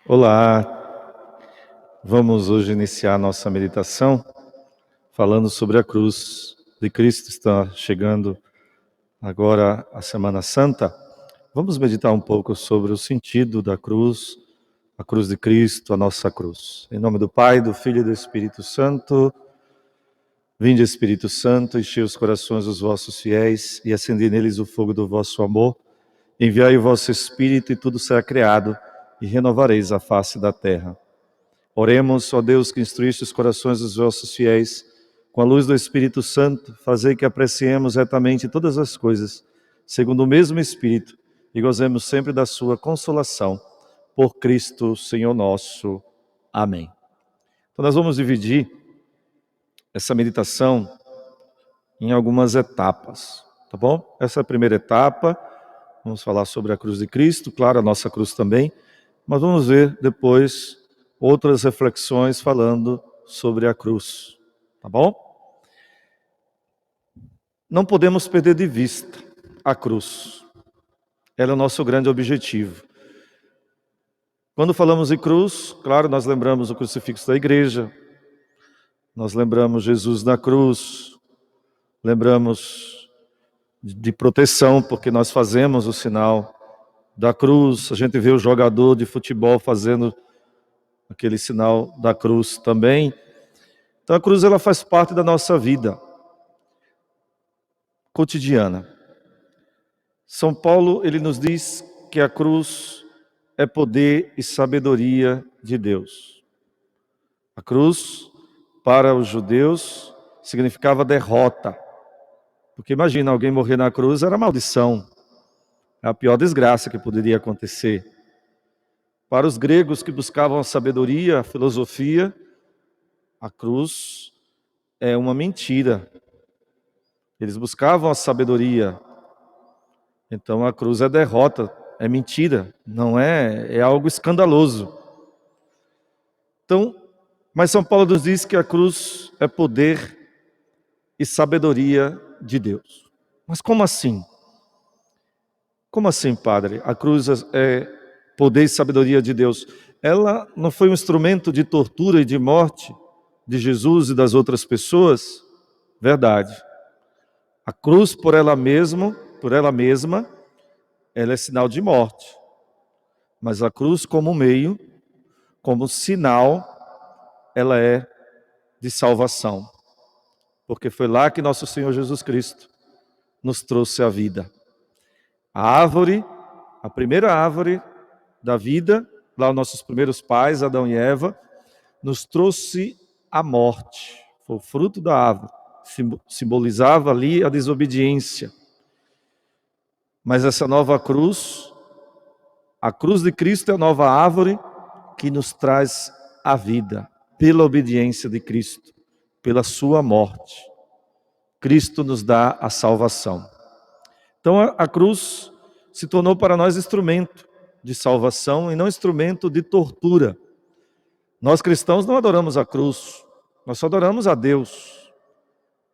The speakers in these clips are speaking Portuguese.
Olá, vamos hoje iniciar nossa meditação falando sobre a cruz de Cristo. Está chegando agora a Semana Santa. Vamos meditar um pouco sobre o sentido da cruz, a cruz de Cristo, a nossa cruz. Em nome do Pai, do Filho e do Espírito Santo. Vinde, Espírito Santo, enchei os corações dos vossos fiéis e acendei neles o fogo do vosso amor. Enviai o vosso Espírito e tudo será criado e renovareis a face da terra. Oremos, ó Deus, que instruíste os corações dos vossos fiéis, com a luz do Espírito Santo, fazei que apreciemos retamente todas as coisas, segundo o mesmo Espírito, e gozemos sempre da sua consolação. Por Cristo, Senhor nosso. Amém. Então nós vamos dividir essa meditação em algumas etapas, tá bom? Essa é a primeira etapa, vamos falar sobre a cruz de Cristo, claro, a nossa cruz também, mas vamos ver depois outras reflexões falando sobre a cruz, tá bom? Não podemos perder de vista a cruz. Ela é o nosso grande objetivo. Quando falamos em cruz, claro, nós lembramos o crucifixo da igreja, nós lembramos Jesus na cruz, lembramos de proteção, porque nós fazemos o sinal da cruz, a gente vê o jogador de futebol fazendo aquele sinal da cruz também. Então a cruz ela faz parte da nossa vida cotidiana. São Paulo ele nos diz que a cruz é poder e sabedoria de Deus. A cruz para os judeus significava derrota, porque imagina alguém morrer na cruz era maldição, é a pior desgraça que poderia acontecer. Para os gregos que buscavam a sabedoria, a filosofia, a cruz é uma mentira. Eles buscavam a sabedoria. Então a cruz é derrota, é mentira, não é algo escandaloso. Então, mas São Paulo nos diz que a cruz é poder e sabedoria de Deus. Mas como assim? Como assim, padre? A cruz é poder e sabedoria de Deus. Ela não foi um instrumento de tortura e de morte de Jesus e das outras pessoas? Verdade. A cruz por ela mesma, ela é sinal de morte. Mas a cruz como meio, como sinal, ela é de salvação. Porque foi lá que nosso Senhor Jesus Cristo nos trouxe a vida. A árvore, a primeira árvore da vida, lá os nossos primeiros pais, Adão e Eva, nos trouxe a morte. Foi o fruto da árvore. Simbolizava ali a desobediência. Mas essa nova cruz, a cruz de Cristo é a nova árvore que nos traz a vida, pela obediência de Cristo, pela sua morte. Cristo nos dá a salvação. Então a cruz se tornou para nós instrumento de salvação e não instrumento de tortura. Nós cristãos não adoramos a cruz, nós só adoramos a Deus.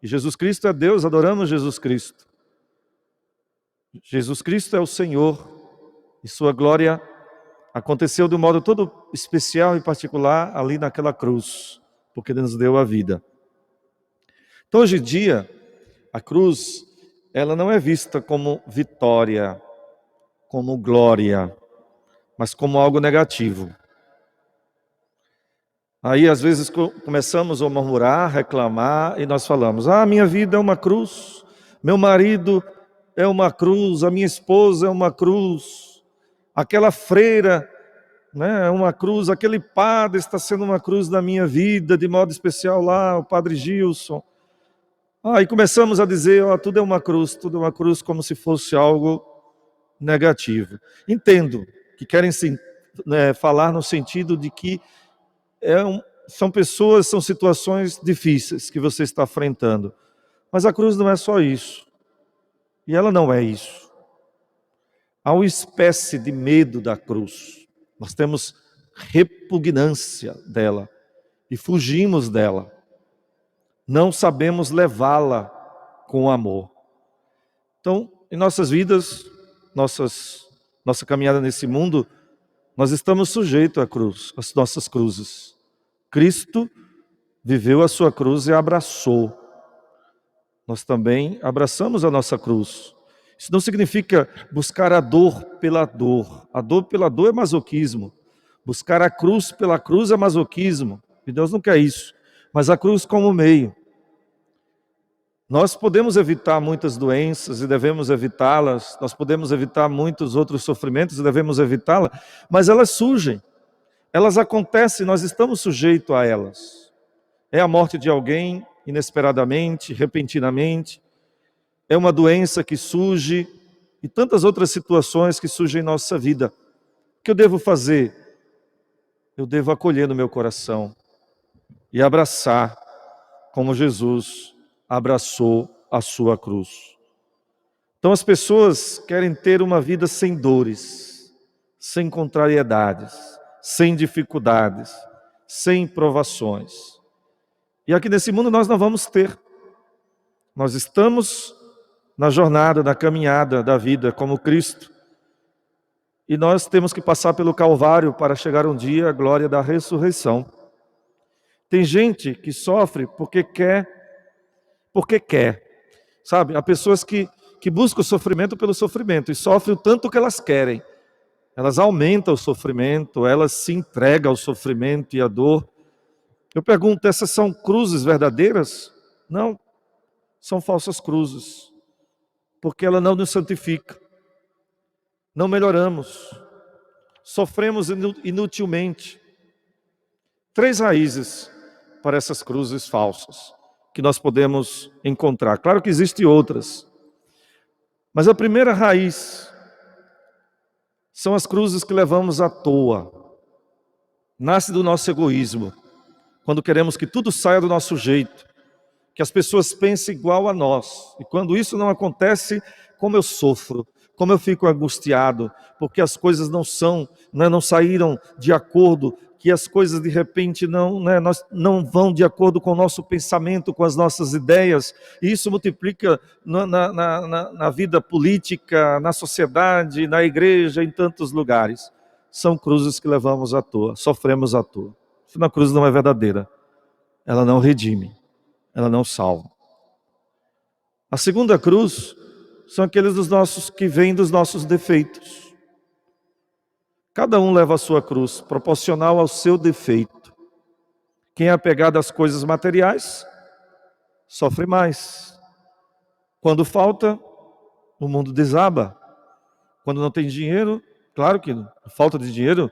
E Jesus Cristo é Deus, adoramos Jesus Cristo. Jesus Cristo é o Senhor e sua glória aconteceu de um modo todo especial e particular ali naquela cruz, porque Ele nos deu a vida. Então hoje em dia, a cruz, ela não é vista como vitória, como glória, mas como algo negativo. Aí às vezes começamos a murmurar, reclamar e nós falamos: minha vida é uma cruz, meu marido é uma cruz, a minha esposa é uma cruz, aquela freira, né, é uma cruz, aquele padre está sendo uma cruz na minha vida, de modo especial lá, o padre Gilson. E começamos a dizer, tudo é uma cruz como se fosse algo negativo. Entendo que querem falar no sentido de que são pessoas, são situações difíceis que você está enfrentando. Mas a cruz não é só isso. E ela não é isso. Há uma espécie de medo da cruz. Nós temos repugnância dela e fugimos dela. Não sabemos levá-la com amor. Então, em nossas vidas, nossa caminhada nesse mundo, Nós estamos sujeitos à cruz, às nossas cruzes. Cristo viveu a sua cruz e a abraçou. Nós também abraçamos a nossa cruz. Isso não significa buscar a dor pela dor. A dor pela dor é masoquismo. Buscar a cruz pela cruz é masoquismo. E Deus não quer isso. Mas a cruz como meio. Nós podemos evitar muitas doenças e devemos evitá-las. Nós podemos evitar muitos outros sofrimentos e devemos evitá-las. Mas elas surgem. Elas acontecem, nós estamos sujeitos a elas. É a morte de alguém inesperadamente, repentinamente. É uma doença que surge e tantas outras situações que surgem em nossa vida. O que eu devo fazer? Eu devo acolher no meu coração e abraçar como Jesus abraçou a sua cruz. Então as pessoas querem ter uma vida sem dores, sem contrariedades, sem dificuldades, sem provações. E aqui nesse mundo nós não vamos ter. Nós estamos na jornada, na caminhada da vida como Cristo. E nós temos que passar pelo Calvário para chegar um dia à glória da ressurreição. Tem gente que sofre porque quer. Sabe? Há pessoas que buscam o sofrimento pelo sofrimento e sofrem o tanto que elas querem. Elas aumentam o sofrimento, elas se entregam ao sofrimento e à dor. Eu pergunto, essas são cruzes verdadeiras? Não, são falsas cruzes, porque ela não nos santifica. Não melhoramos, sofremos inutilmente. 3 raízes para essas cruzes falsas que nós podemos encontrar. Claro que existem outras, mas a primeira raiz são as cruzes que levamos à toa. Nasce do nosso egoísmo, quando queremos que tudo saia do nosso jeito, que as pessoas pensem igual a nós. E quando isso não acontece, como eu sofro, como eu fico angustiado, porque as coisas não saíram de acordo, que as coisas de repente não vão de acordo com o nosso pensamento, com as nossas ideias. E isso multiplica na vida política, na sociedade, na igreja, em tantos lugares. São cruzes que levamos à toa, sofremos à toa. Afinal, a cruz não é verdadeira, ela não redime, ela não salva. A segunda cruz são aqueles que vêm dos nossos defeitos. Cada um leva a sua cruz, proporcional ao seu defeito. Quem é apegado às coisas materiais, sofre mais. Quando falta, o mundo desaba. Quando não tem dinheiro, claro que a falta de dinheiro,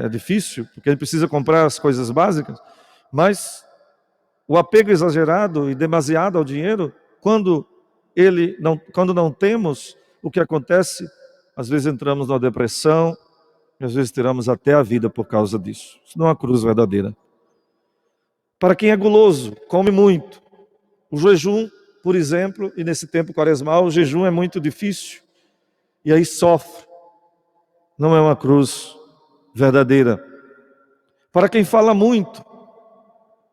é difícil, porque ele precisa comprar as coisas básicas, mas o apego exagerado e demasiado ao dinheiro, quando não temos, o que acontece? Às vezes entramos numa depressão, e às vezes tiramos até a vida por causa disso. Isso não é uma cruz verdadeira. Para quem é guloso, come muito. O jejum, por exemplo, e nesse tempo quaresmal, o jejum é muito difícil, e aí sofre. Não é uma cruz verdadeira. Para quem fala muito,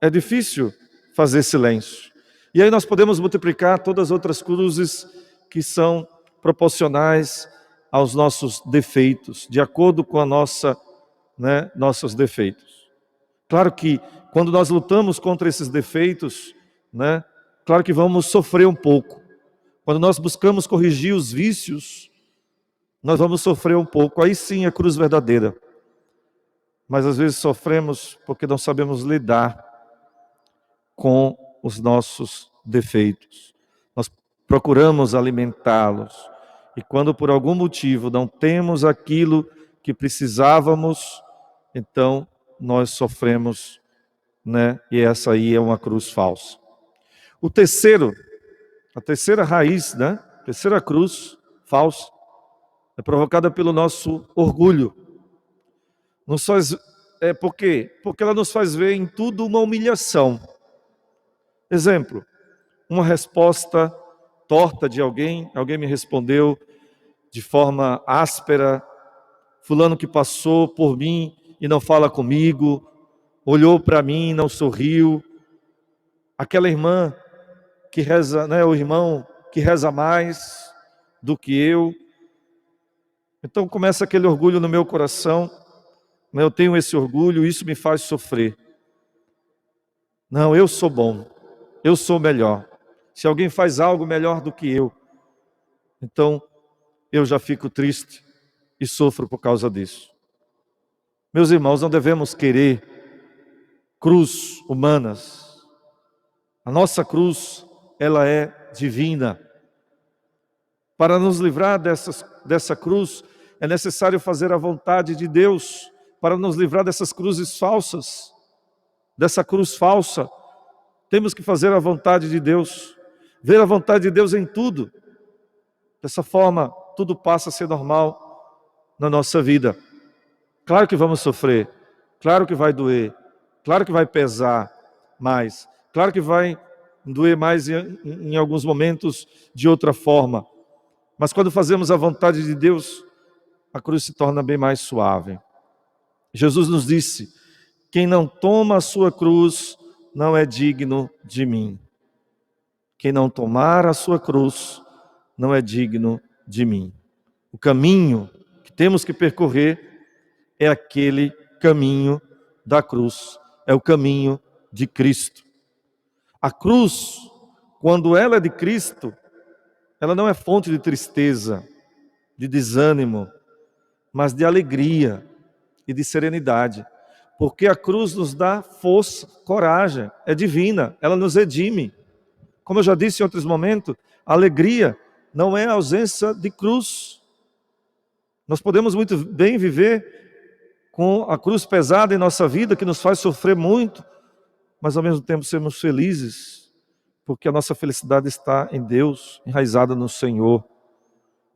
é difícil fazer silêncio. E aí nós podemos multiplicar todas as outras cruzes que são proporcionais aos nossos defeitos, de acordo com nossos defeitos. Claro que quando nós lutamos contra esses defeitos, claro que vamos sofrer um pouco. Quando nós buscamos corrigir os vícios, nós vamos sofrer um pouco. Aí sim é cruz verdadeira. Mas às vezes sofremos porque não sabemos lidar com os nossos defeitos. Nós procuramos alimentá-los. E quando por algum motivo não temos aquilo que precisávamos, então nós sofremos, E essa aí é uma cruz falsa. A terceira raiz, a terceira cruz falsa, é provocada pelo nosso orgulho. Por quê? Porque ela nos faz ver em tudo uma humilhação. Exemplo, uma resposta torta de alguém me respondeu de forma áspera, fulano que passou por mim e não fala comigo, olhou para mim e não sorriu, aquela irmã que reza, o irmão que reza mais do que eu. Então começa aquele orgulho no meu coração, né? Eu tenho esse orgulho, isso me faz sofrer. Não, eu sou bom, eu sou melhor. Se alguém faz algo melhor do que eu, então eu já fico triste e sofro por causa disso. Meus irmãos, não devemos querer cruz humanas. A nossa cruz, ela é divina. Para nos livrar dessa cruz, é necessário fazer a vontade de Deus, para nos livrar dessas cruzes falsas, dessa cruz falsa. Temos que fazer a vontade de Deus, ver a vontade de Deus em tudo. Dessa forma, tudo passa a ser normal na nossa vida. Claro que vamos sofrer, claro que vai doer, claro que vai pesar mais, claro que vai doer mais em alguns momentos de outra forma. Mas quando fazemos a vontade de Deus, a cruz se torna bem mais suave. Jesus nos disse: quem não toma a sua cruz não é digno de mim. Quem não tomar a sua cruz não é digno de mim. O caminho que temos que percorrer é aquele caminho da cruz, é o caminho de Cristo. A cruz, quando ela é de Cristo, ela não é fonte de tristeza, de desânimo, mas de alegria e de serenidade. Porque a cruz nos dá força, coragem, é divina, ela nos redime. Como eu já disse em outros momentos, a alegria não é a ausência de cruz. Nós podemos muito bem viver com a cruz pesada em nossa vida, que nos faz sofrer muito, mas ao mesmo tempo sermos felizes, porque a nossa felicidade está em Deus, enraizada no Senhor.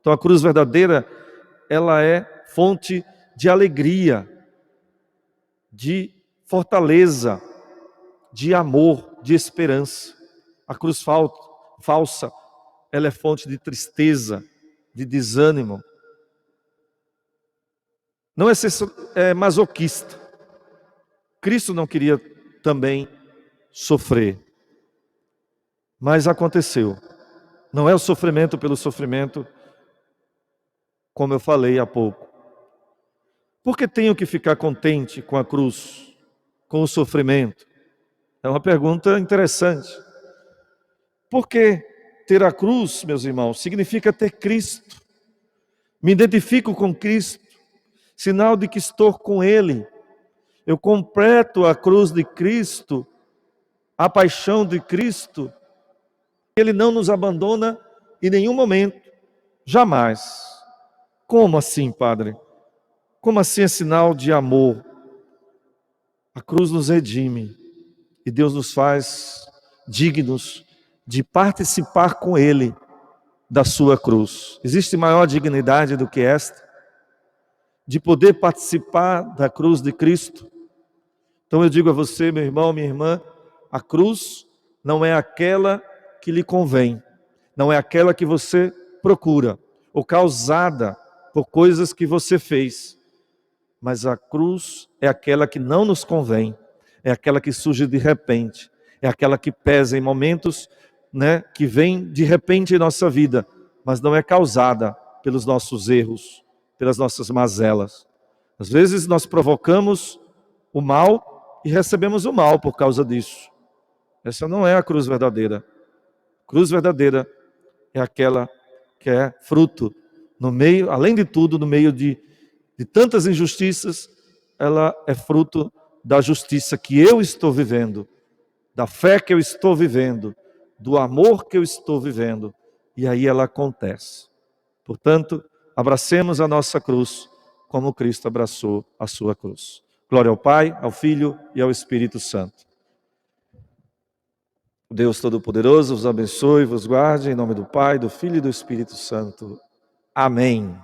Então a cruz verdadeira, ela é fonte de alegria, de fortaleza, de amor, de esperança. A cruz falsa, ela é fonte de tristeza, de desânimo. Não é ser masoquista. Cristo não queria também sofrer, mas aconteceu. Não é o sofrimento pelo sofrimento, como eu falei há pouco. Por que tenho que ficar contente com a cruz, com o sofrimento? É uma pergunta interessante. Porque ter a cruz, meus irmãos, significa ter Cristo. Me identifico com Cristo, sinal de que estou com Ele. Eu completo a cruz de Cristo, a paixão de Cristo. Ele não nos abandona em nenhum momento, jamais. Como assim, Padre? Como assim é sinal de amor? A cruz nos redime e Deus nos faz dignos de participar com Ele da sua cruz. Existe maior dignidade do que esta? De poder participar da cruz de Cristo? Então eu digo a você, meu irmão, minha irmã, a cruz não é aquela que lhe convém, não é aquela que você procura, ou causada por coisas que você fez, mas a cruz é aquela que não nos convém, é aquela que surge de repente, é aquela que pesa em momentos, que vem de repente em nossa vida, mas não é causada pelos nossos erros, pelas nossas mazelas. Às vezes nós provocamos o mal e recebemos o mal por causa disso. Essa não é a cruz verdadeira. A cruz verdadeira é aquela que é fruto, no meio, além de tudo, no meio de tantas injustiças, ela é fruto da justiça que eu estou vivendo, da fé que eu estou vivendo, do amor que eu estou vivendo, e aí ela acontece. Portanto, abracemos a nossa cruz, como Cristo abraçou a sua cruz. Glória ao Pai, ao Filho e ao Espírito Santo. Deus Todo-Poderoso vos abençoe e vos guarde, em nome do Pai, do Filho e do Espírito Santo. Amém.